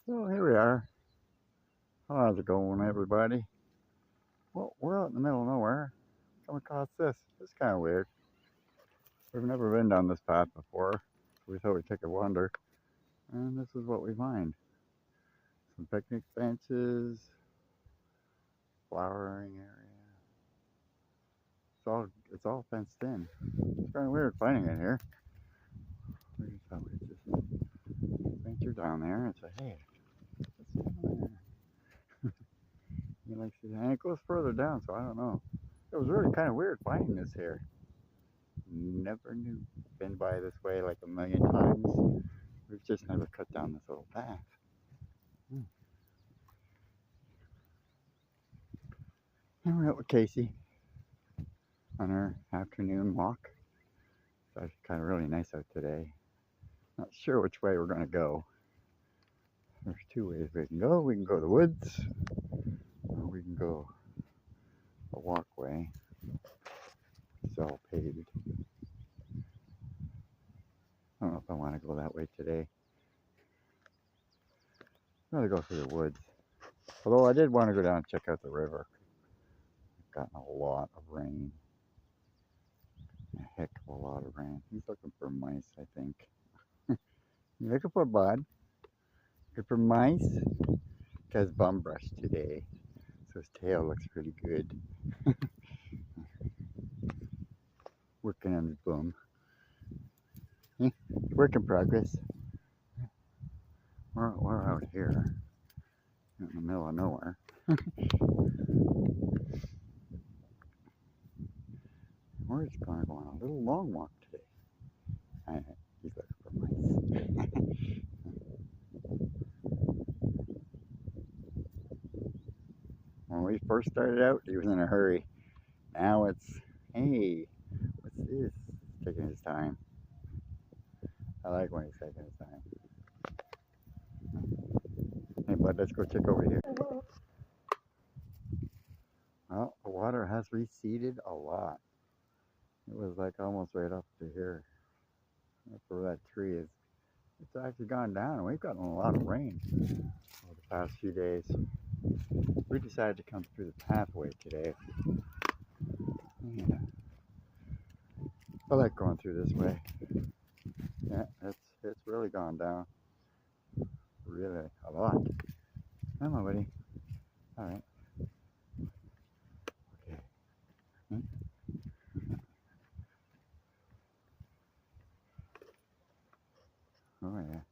So here we are. How's it going, everybody? Well, we're out in the middle of nowhere. Come across this. It's kind of weird. We've never been down this path before. So we thought we'd take a wander. And this is what we find. Some picnic benches, flowering area. It's all fenced in. It's kind of weird finding it here. We just thought we'd just venture down there and say, hey, what's down there? And it goes further down, so I don't know. It was really kind of weird finding this here. Never knew. Been by this way like a million times. We've just never cut down this little path. And we're out with Casey on our afternoon walk. It's actually kind of really nice out today. Not sure which way we're going to go. There's two ways we can go. We can go to the woods, or we can go a walkway. It's all paved. I don't know if I want to go that way today. I'm going to go through the woods. Although I did want to go down and check out the river. We've gotten a lot of rain. A heck of a lot of rain. He's looking for mice, I think. You looking for Bud? Looking for mice? Guy's bum brushed today, so his tail looks pretty good. Working on his bum. Work in progress. We're out here in the middle of nowhere. We're just going to go on a little long walk today. He's looking for mice. When we first started out, he was in a hurry. Now it's, hey, what's this? He's taking his time. I like when he's taking his time. Hey, bud, let's go check over here. Well, the water has receded a lot. It was like almost right up to here. That's where that tree is. It's actually gone down. We've gotten a lot of rain over the past few days. We decided to come through the pathway today. Yeah. I like going through this way. Yeah, it's really gone down. Really a lot. Come on, buddy. All right. Okay. Oh yeah.